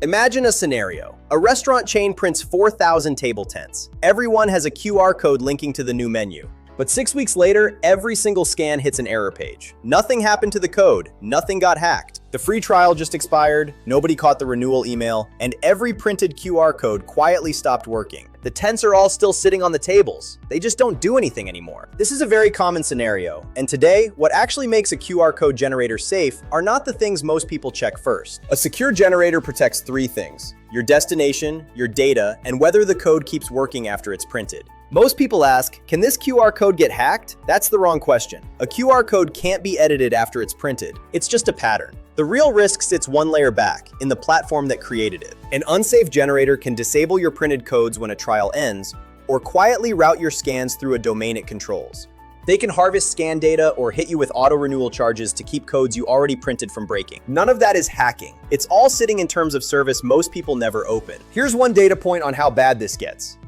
Imagine a scenario. A restaurant chain prints 4,000 table tents. Everyone has a QR code linking to the new menu. But 6 weeks later, every single scan hits an error page. Nothing happened to the code, nothing got hacked. The free trial just expired, nobody caught the renewal email, and every printed QR code quietly stopped working. The tents are all still sitting on the tables. They just don't do anything anymore. This is a very common scenario, and today, what actually makes a QR code generator safe are not the things most people check first. A secure generator protects 3 things: your destination, your data, and whether the code keeps working after it's printed. Most people ask, can this QR code get hacked? That's the wrong question. A QR code can't be edited after it's printed. It's just a pattern. The real risk sits one layer back, in the platform that created it. An unsafe generator can disable your printed codes when a trial ends, or quietly route your scans through a domain it controls. They can harvest scan data or hit you with auto-renewal charges to keep codes you already printed from breaking. None of that is hacking. It's all sitting in terms of service most people never open. Here's one data point on how bad this gets.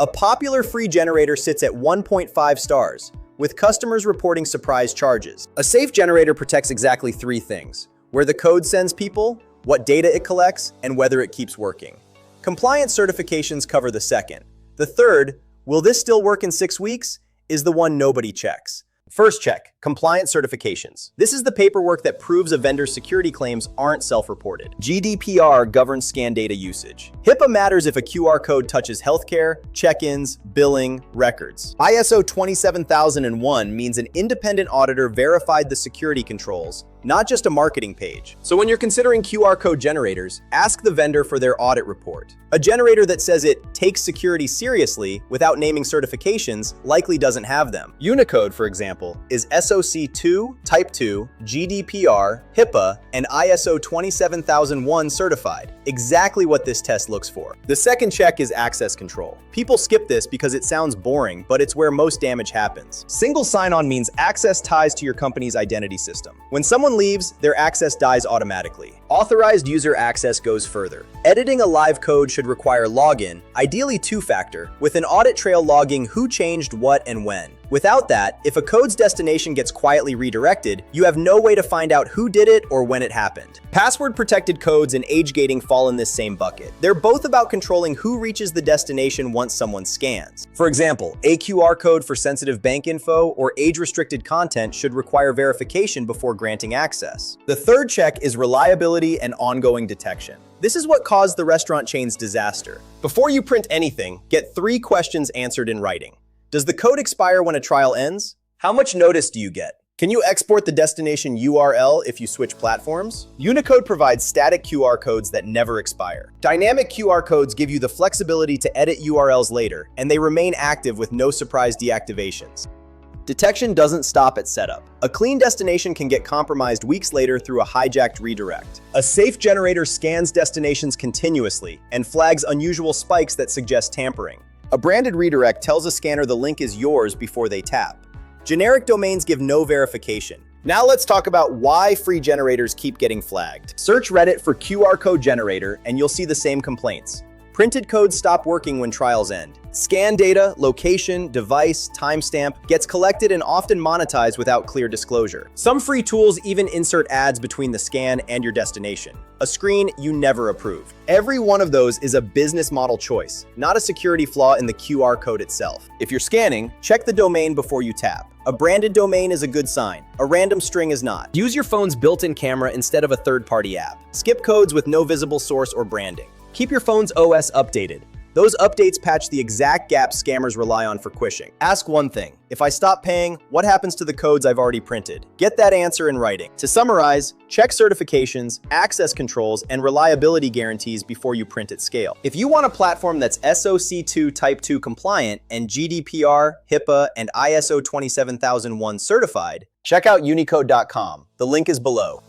A popular free generator sits at 1.5 stars, with customers reporting surprise charges. A safe generator protects exactly 3 things: where the code sends people, what data it collects, and whether it keeps working. Compliance certifications cover the second. The third, will this still work in 6 weeks, is the one nobody checks. First check, compliance certifications. This is the paperwork that proves a vendor's security claims aren't self-reported. GDPR governs scan data usage. HIPAA matters if a QR code touches healthcare, check-ins, billing, records. ISO 27001 means an independent auditor verified the security controls, not just a marketing page. So when you're considering QR code generators, ask the vendor for their audit report. A generator that says it takes security seriously without naming certifications likely doesn't have them. Uniqode, for example, is SOC 2, Type 2, GDPR, HIPAA, and ISO 27001 certified. Exactly what this test looks for. The second check is access control. People skip this because it sounds boring, but it's where most damage happens. Single sign-on means access ties to your company's identity system. When someone leaves, their access dies automatically. Authorized user access goes further. Editing a live code should require login, ideally 2-factor, with an audit trail logging who changed what and when. Without that, if a code's destination gets quietly redirected, you have no way to find out who did it or when it happened. Password-protected codes and age gating fall in this same bucket. They're both about controlling who reaches the destination once someone scans. For example, a QR code for sensitive bank info or age-restricted content should require verification before granting access. The third check is reliability and ongoing detection. This is what caused the restaurant chain's disaster. Before you print anything, get 3 questions answered in writing. Does the code expire when a trial ends? How much notice do you get? Can you export the destination URL if you switch platforms? Uniqode provides static QR codes that never expire. Dynamic QR codes give you the flexibility to edit URLs later, and they remain active with no surprise deactivations. Detection doesn't stop at setup. A clean destination can get compromised weeks later through a hijacked redirect. A safe generator scans destinations continuously and flags unusual spikes that suggest tampering. A branded redirect tells a scanner the link is yours before they tap. Generic domains give no verification. Now let's talk about why free generators keep getting flagged. Search Reddit for QR code generator and you'll see the same complaints. Printed codes stop working when trials end. Scan data, location, device, timestamp gets collected and often monetized without clear disclosure. Some free tools even insert ads between the scan and your destination, a screen you never approved. Every one of those is a business model choice, not a security flaw in the QR code itself. If you're scanning, check the domain before you tap. A branded domain is a good sign. A random string is not. Use your phone's built-in camera instead of a third-party app. Skip codes with no visible source or branding. Keep your phone's OS updated. Those updates patch the exact gaps scammers rely on for quishing. Ask one thing: if I stop paying, what happens to the codes I've already printed? Get that answer in writing. To summarize, check certifications, access controls, and reliability guarantees before you print at scale. If you want a platform that's SOC 2 Type 2 compliant and GDPR, HIPAA, and ISO 27001 certified, check out Uniqode.com. The link is below.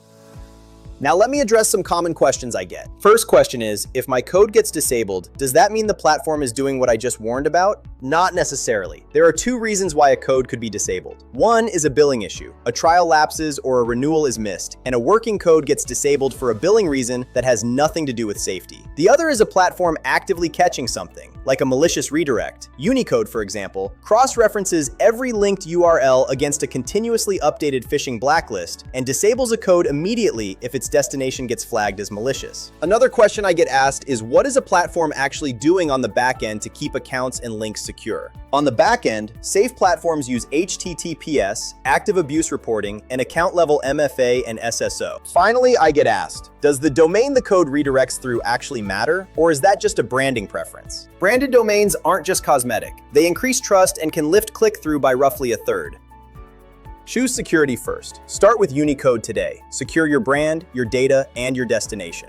Now let me address some common questions I get. First question is, if my code gets disabled, does that mean the platform is doing what I just warned about? Not necessarily. There are 2 reasons why a code could be disabled. One is a billing issue. A trial lapses or a renewal is missed, and a working code gets disabled for a billing reason that has nothing to do with safety. The other is a platform actively catching something, like a malicious redirect. Uniqode, for example, cross-references every linked URL against a continuously updated phishing blacklist and disables a code immediately if its destination gets flagged as malicious. Another question I get asked is, what is a platform actually doing on the back end to keep accounts and links secure? On the back end, safe platforms use HTTPS, active abuse reporting, and account-level MFA and SSO. Finally, I get asked, does the domain the code redirects through actually matter, or is that just a branding preference? Branded domains aren't just cosmetic. They increase trust and can lift click-through by roughly a third. Choose security first. Start with Uniqode today. Secure your brand, your data, and your destination.